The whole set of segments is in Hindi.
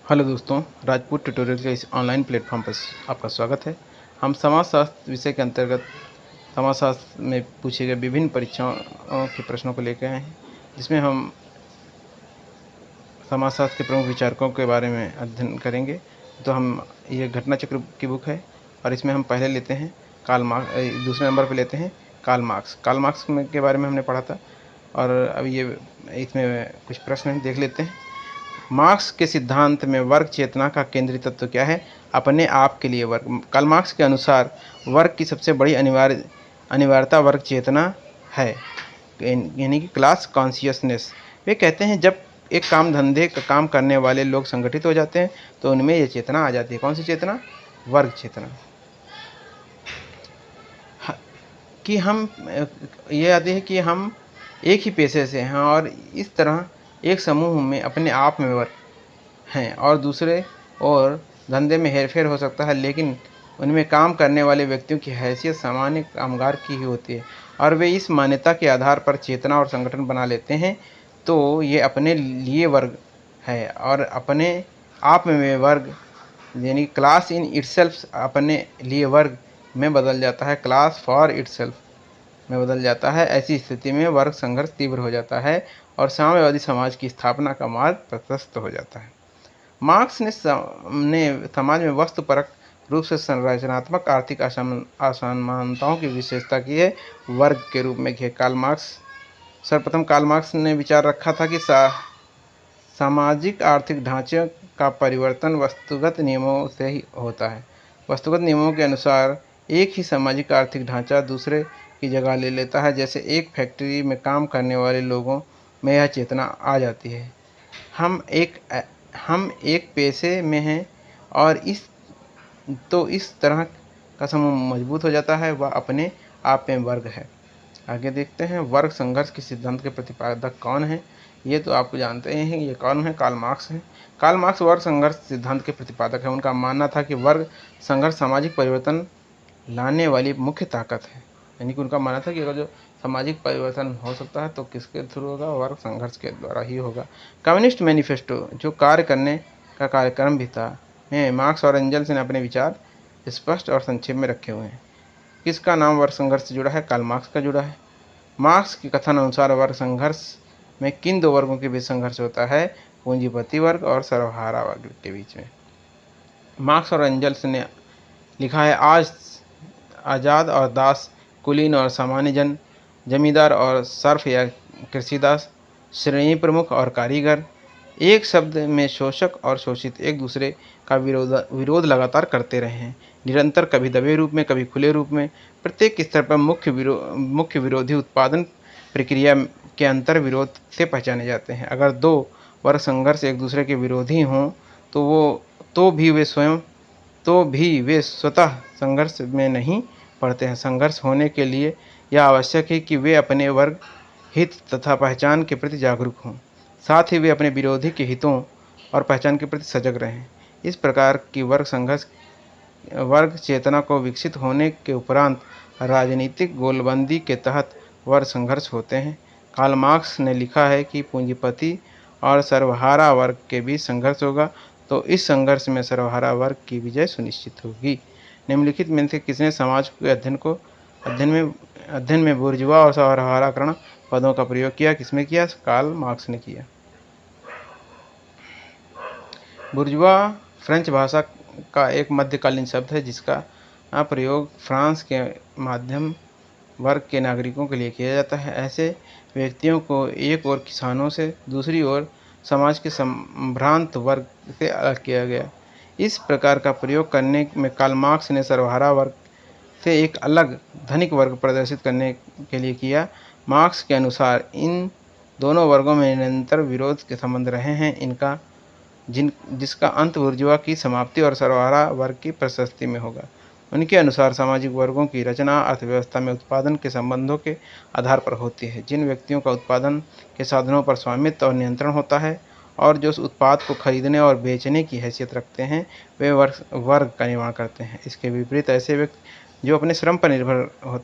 हेलो दोस्तों, राजपूत ट्यूटोरियल के इस ऑनलाइन प्लेटफॉर्म पर आपका स्वागत है। हम समाजशास्त्र विषय के अंतर्गत समाजशास्त्र में पूछे गए विभिन्न परीक्षाओं के प्रश्नों को लेकर आए हैं, जिसमें हम समाजशास्त्र के प्रमुख विचारकों के बारे में अध्ययन करेंगे। तो हम ये घटना चक्र की बुक है और इसमें हम पहले लेते हैं दूसरे नंबर पर लेते हैं कार्ल मार्क्स। कार्ल मार्क्स के बारे में हमने पढ़ा था और अब ये इसमें कुछ प्रश्न हैं, देख लेते हैं। मार्क्स के सिद्धांत में वर्ग चेतना का केंद्रीय तत्व क्या है? अपने आप के लिए वर्ग। कार्ल मार्क्स के अनुसार वर्ग की सबसे बड़ी अनिवार्यता वर्ग चेतना है, यानी कि क्लास कॉन्शियसनेस। वे कहते हैं जब एक काम धंधे का काम करने वाले लोग संगठित हो जाते हैं तो उनमें यह चेतना आ जाती है। कौन सी चेतना? वर्ग चेतना। कि हम ये आती है कि हम एक ही पेशे से हैं और इस तरह एक समूह में अपने आप में वर्ग हैं और दूसरे और धंधे में हेरफेर हो सकता है, लेकिन उनमें काम करने वाले व्यक्तियों की हैसियत सामान्य कामगार की ही होती है और वे इस मान्यता के आधार पर चेतना और संगठन बना लेते हैं। तो ये अपने लिए वर्ग है और अपने आप में वे वर्ग, यानी क्लास इन इटसेल्फ अपने लिए वर्ग में बदल जाता है, क्लास फॉर इटसेल्फ में बदल जाता है। ऐसी स्थिति में वर्ग संघर्ष तीव्र हो जाता है और साम्यवादी समाज की स्थापना का मार्ग प्रशस्त हो जाता है। मार्क्स ने समाज में वस्तुपरक रूप से संरचनात्मक आर्थिक असमानताओं की विशेषता की है वर्ग के रूप में। सर्वप्रथम कार्ल मार्क्स ने विचार रखा था कि सामाजिक आर्थिक ढांचे का परिवर्तन वस्तुगत नियमों से ही होता है। वस्तुगत नियमों के अनुसार एक ही सामाजिक आर्थिक ढांचा दूसरे की जगह ले लेता है। जैसे एक फैक्ट्री में काम करने वाले लोगों में यह चेतना आ जाती है, हम एक पेशे में हैं और इस तरह का समूह मजबूत हो जाता है, वह अपने आप में वर्ग है। आगे देखते हैं, वर्ग संघर्ष के सिद्धांत के प्रतिपादक कौन है? ये तो आपको जानते हैं, ये कौन है? कार्ल मार्क्स है। कार्ल मार्क्स वर्ग संघर्ष सिद्धांत के प्रतिपादक है। उनका मानना था कि वर्ग संघर्ष सामाजिक परिवर्तन लाने वाली मुख्य ताकत है, यानी कि उनका मानना था कि अगर जो सामाजिक परिवर्तन हो सकता है तो किसके थ्रू होगा? वर्ग संघर्ष के द्वारा ही होगा। कम्युनिस्ट मैनिफेस्टो जो कार्य करने का कार्यक्रम भी था, में मार्क्स और एंजल्स ने अपने विचार स्पष्ट और संक्षेप में रखे हुए हैं। किसका नाम वर्ग संघर्ष से जुड़ा है? कार्ल मार्क्स का जुड़ा है। मार्क्स के कथन अनुसार वर्ग संघर्ष में किन दो वर्गों के बीच संघर्ष होता है? पूंजीपति वर्ग और सर्वहारा वर्ग के बीच में। मार्क्स और एंजल्स ने लिखा है, आज आज़ाद और दास, कुलीन और सामान्य जन, जमींदार और सर्फ या कृषिदास, श्रेणी प्रमुख और कारीगर, एक शब्द में शोषक और शोषित एक दूसरे का विरोध लगातार करते रहे हैं, निरंतर, कभी दबे रूप में कभी खुले रूप में। प्रत्येक स्तर पर मुख्य विरोधी उत्पादन प्रक्रिया के अंतर विरोध से पहचाने जाते हैं। अगर दो वर्ग संघर्ष एक दूसरे के विरोधी हों तो भी वे स्वतः संघर्ष में नहीं पड़ते हैं। संघर्ष होने के लिए यह आवश्यक है कि वे अपने वर्ग हित तथा पहचान के प्रति जागरूक हों, साथ ही वे अपने विरोधी के हितों और पहचान के प्रति सजग रहें। इस प्रकार की वर्ग चेतना को विकसित होने के उपरांत राजनीतिक गोलबंदी के तहत वर्ग संघर्ष होते हैं। कार्ल मार्क्स ने लिखा है कि पूंजीपति और सर्वहारा वर्ग के बीच संघर्ष होगा, तो इस संघर्ष में सर्वहारा वर्ग की विजय सुनिश्चित होगी। निम्नलिखित में से किसने समाज के अध्ययन में बुर्जुआ और सर्वहाराकरण पदों का प्रयोग किया? किसने किया? कार्ल मार्क्स ने किया। बुर्जुआ फ्रेंच भाषा का एक मध्यकालीन शब्द है जिसका प्रयोग फ्रांस के मध्यम वर्ग के नागरिकों के लिए किया जाता है। ऐसे व्यक्तियों को एक ओर किसानों से, दूसरी ओर समाज के संभ्रांत वर्ग से अलग किया गया। इस प्रकार का प्रयोग करने में कार्ल मार्क्स ने सर्वहारा वर्ग से एक अलग धनिक वर्ग प्रदर्शित करने के लिए किया। मार्क्स के अनुसार इन दोनों वर्गों में निरंतर विरोध के संबंध रहे हैं, जिसका अंत बुर्जुआ की समाप्ति और सर्वहारा वर्ग की प्रशस्ति में होगा। उनके अनुसार सामाजिक वर्गों की रचना अर्थव्यवस्था में उत्पादन के संबंधों के आधार पर होती है। जिन व्यक्तियों का उत्पादन के साधनों पर स्वामित्व और नियंत्रण होता है और जो उस उत्पाद को खरीदने और बेचने की हैसियत रखते हैं, वे वर्ग का निर्माण करते हैं। इसके विपरीत ऐसे व्यक्ति जो अपने श्रम पर निर्भर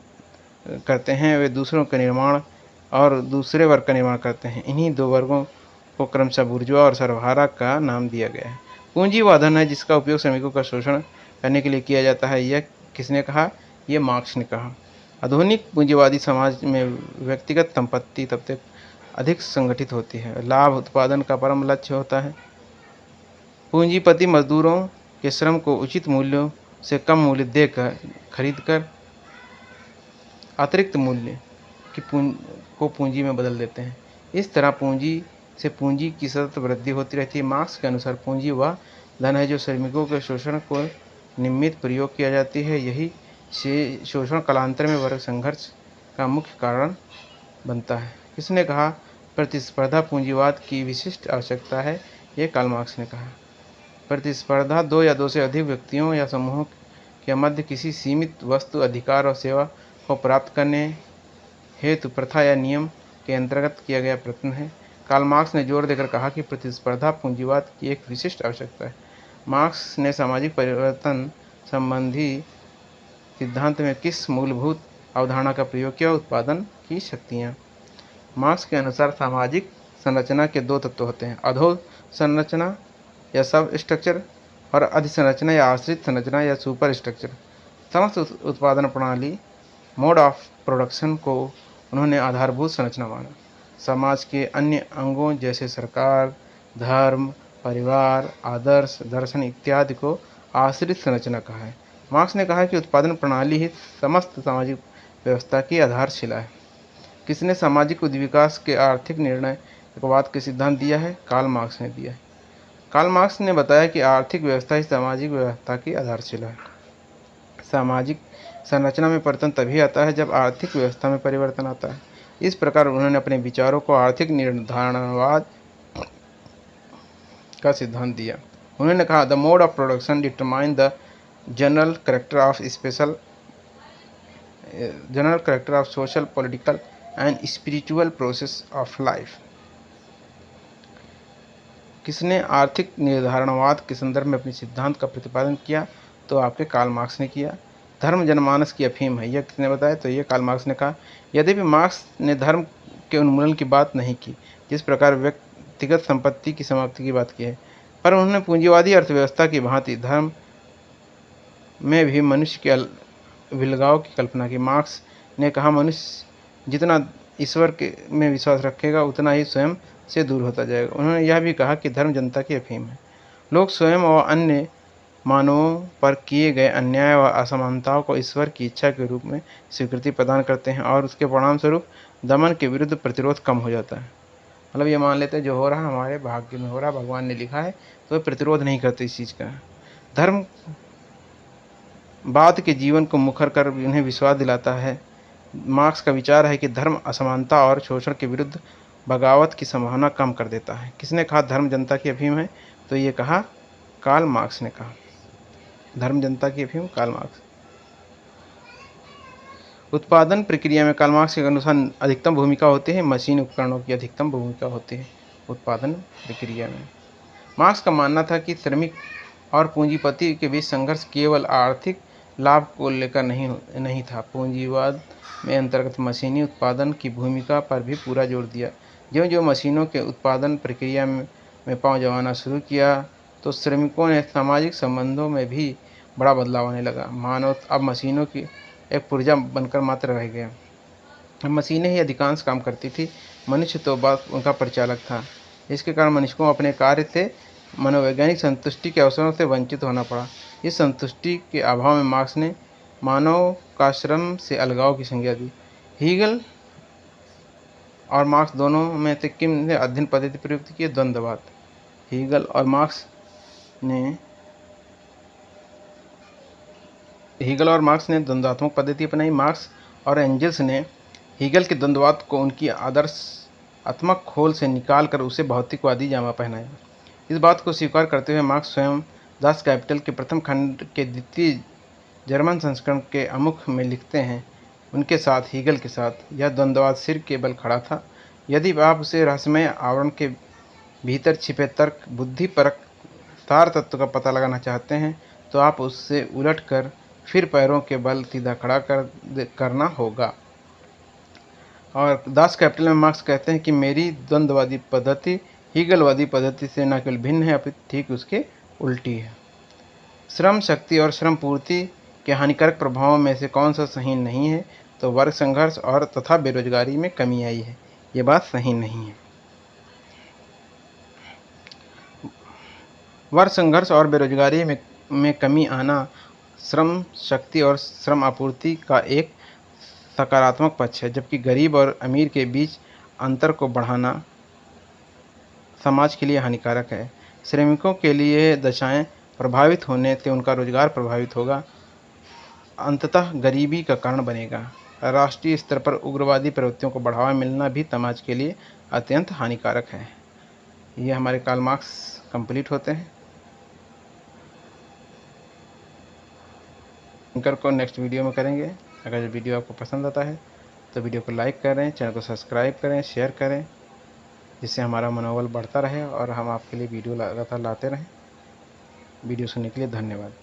करते हैं, वे दूसरों के निर्माण और दूसरे वर्ग का निर्माण करते हैं। इन्हीं दो वर्गों को क्रमशः बुर्जुआ और सर्वहारा का नाम दिया गया है। पूंजी वह धन है जिसका उपयोग श्रमिकों का शोषण करने के लिए किया जाता है। यह किसने कहा? यह मार्क्स ने कहा। आधुनिक पूंजीवादी समाज में व्यक्तिगत संपत्ति तब तक अधिक संगठित होती है। लाभ उत्पादन का परम लक्ष्य होता है। पूंजीपति मजदूरों के श्रम को उचित मूल्यों से कम मूल्य देकर खरीदकर अतिरिक्त मूल्य को पूंजी में बदल देते हैं। इस तरह पूंजी से पूंजी की सतत वृद्धि होती रहती है। मार्क्स के अनुसार पूंजी वह धन है जो श्रमिकों के शोषण को निमित्त प्रयोग किया जाती है। यही से शोषण कालांतर में वर्ग संघर्ष का मुख्य कारण बनता है। किसने कहा? प्रतिस्पर्धा पूंजीवाद की विशिष्ट आवश्यकता है। ये कार्ल मार्क्स ने कहा। प्रतिस्पर्धा दो या दो से अधिक व्यक्तियों या समूहों के मध्य किसी सीमित वस्तु, अधिकार और सेवा को प्राप्त करने हेतु प्रथा या नियम के अंतर्गत किया गया प्रयत्न है। कार्ल मार्क्स ने जोर देकर कहा कि प्रतिस्पर्धा पूंजीवाद की एक विशिष्ट आवश्यकता है। मार्क्स ने सामाजिक परिवर्तन संबंधी सिद्धांत में किस मूलभूत अवधारणा का प्रयोग किया? उत्पादन की शक्तियाँ। मार्क्स के अनुसार सामाजिक संरचना के दो तत्व होते हैं, अधोसंरचना या सब स्ट्रक्चर और अधिसंरचना या आश्रित संरचना या सुपर स्ट्रक्चर। समस्त उत्पादन प्रणाली, मोड ऑफ प्रोडक्शन को उन्होंने आधारभूत संरचना माना। समाज के अन्य अंगों जैसे सरकार, धर्म, परिवार, आदर्श, दर्शन इत्यादि को आश्रित संरचना कहा है। मार्क्स ने कहा कि उत्पादन प्रणाली ही समस्त सामाजिक व्यवस्था की आधारशिला है। किसने सामाजिक उद्विकास के आर्थिक निर्णयवाद के सिद्धांत दिया है? कार्ल मार्क्स ने दिया है। कार्ल मार्क्स ने बताया कि आर्थिक व्यवस्था ही सामाजिक व्यवस्था की आधारशिला है। सामाजिक संरचना में परिवर्तन तभी आता है जब आर्थिक व्यवस्था में परिवर्तन आता है। इस प्रकार उन्होंने अपने विचारों को आर्थिक निर्धारणवाद का सिद्धांत दिया। उन्होंने कहा, the mode of production determine the general character of social, political and spiritual process of life. किसने आर्थिक निर्धारणवाद के संदर्भ में अपने सिद्धांत का प्रतिपादन किया? तो आपके कार्ल मार्क्स ने किया। धर्म जनमानस की अफीम है, यह किसने बताया? तो ये कार्ल मार्क्स ने कहा। यद्यपि मार्क्स ने धर्म के उन्मूलन की बात नहीं की, जिस प्रकार व्यक्तिगत संपत्ति की समाप्ति की बात की है, पर उन्होंने पूंजीवादी अर्थव्यवस्था की भांति धर्म में भी मनुष्य के विलगाव की कल्पना की। मार्क्स ने कहा, मनुष्य जितना ईश्वर में विश्वास रखेगा उतना ही स्वयं से दूर होता जाएगा। उन्होंने यह भी कहा कि धर्म जनता की अफीम है। लोग स्वयं और अन्य मानवों पर किए गए अन्याय व असमानताओं को ईश्वर की इच्छा के रूप में स्वीकृति प्रदान करते हैं और उसके परिणाम स्वरूप दमन के विरुद्ध प्रतिरोध कम हो जाता है। मतलब ये मान लेते हैं जो हो रहा है हमारे भाग्य में हो रहा, भगवान ने लिखा है, तो प्रतिरोध नहीं करते इस चीज़ का। धर्म बाद के जीवन को मुखर कर उन्हें विश्वास दिलाता है। मार्क्स का विचार है कि धर्म असमानता और शोषण के विरुद्ध बगावत की संभावना कम कर देता है। किसने कहा धर्म जनता की अफीम है? तो ये कहा कार्ल मार्क्स ने कहा। धर्म जनता की अफीम, कार्ल मार्क्स। उत्पादन प्रक्रिया में कार्ल मार्क्स के अनुसार अधिकतम भूमिका होती है मशीन उपकरणों की, अधिकतम भूमिका होती है उत्पादन प्रक्रिया में। मार्क्स का मानना था कि श्रमिक और पूंजीपति के बीच संघर्ष केवल आर्थिक लाभ को लेकर नहीं था। पूंजीवाद में अंतर्गत मशीनी उत्पादन की भूमिका पर भी पूरा जोर दिया। ज्यों ज्यों मशीनों के उत्पादन प्रक्रिया में पांव जमाना शुरू किया तो श्रमिकों ने सामाजिक संबंधों में भी बड़ा बदलाव आने लगा। मानव अब मशीनों की एक पुर्जा बनकर मात्र रह गया। मशीनें ही अधिकांश काम करती थी, मनुष्य तो बस उनका परिचालक था। इसके कारण मनुष्य को अपने कार्य से मनोवैज्ञानिक संतुष्टि के अवसरों से वंचित होना पड़ा। इस संतुष्टि के अभाव में मार्क्स ने मानव का श्रम से अलगाव की संज्ञा दी। हीगल और मार्क्स दोनों में से किसने अध्ययन पद्धति प्रयुक्त की? द्वंद्ववाद। हीगल और मार्क्स ने द्वंद्वात्मक पद्धति अपनाई। मार्क्स और एंजल्स ने हीगल के द्वंद्ववाद को उनकी आदर्शात्मक खोल से निकाल कर उसे भौतिकवादी जामा पहनाया। इस बात को स्वीकार करते हुए मार्क्स स्वयं दास कैपिटल के प्रथम खंड के द्वितीय जर्मन संस्करण के आमुख में लिखते हैं, उनके साथ हीगल के साथ यह द्वंद्ववाद सिर के बल खड़ा था। यदि आप उसे रहस्यमय आवरण के भीतर छिपे तर्क, बुद्धिपरक सार तत्व का पता लगाना चाहते हैं तो आप उससे उलट कर फिर पैरों के बल सीधा खड़ा करना होगा। और दास कैपिटल में मार्क्स कहते हैं कि मेरी द्वंद्ववादी पद्धति हीगलवादी पद्धति से न केवल भिन्न है अपितु ठीक उसके उल्टी है। श्रम शक्ति और श्रम पूर्ति के हानिकारक प्रभावों में से कौन सा सही नहीं है? तो वर्ग संघर्ष और तथा बेरोजगारी में कमी आई है, ये बात सही नहीं है। वर्ग संघर्ष और बेरोजगारी में कमी आना श्रम शक्ति और श्रम आपूर्ति का एक सकारात्मक पक्ष है, जबकि गरीब और अमीर के बीच अंतर को बढ़ाना समाज के लिए हानिकारक है। श्रमिकों के लिए दशाएं प्रभावित होने से उनका रोजगार प्रभावित होगा, अंततः गरीबी का कारण बनेगा। राष्ट्रीय स्तर पर उग्रवादी प्रवृत्तियों को बढ़ावा मिलना भी समाज के लिए अत्यंत हानिकारक है। ये हमारे कार्ल मार्क्स कंप्लीट होते हैं। इनकर को नेक्स्ट वीडियो में करेंगे। अगर वीडियो आपको पसंद आता है तो वीडियो को लाइक करें, चैनल को सब्सक्राइब करें, शेयर करें, जिससे हमारा मनोबल बढ़ता रहे और हम आपके लिए वीडियो लगातार लाते रहें। वीडियो सुनने के लिए धन्यवाद।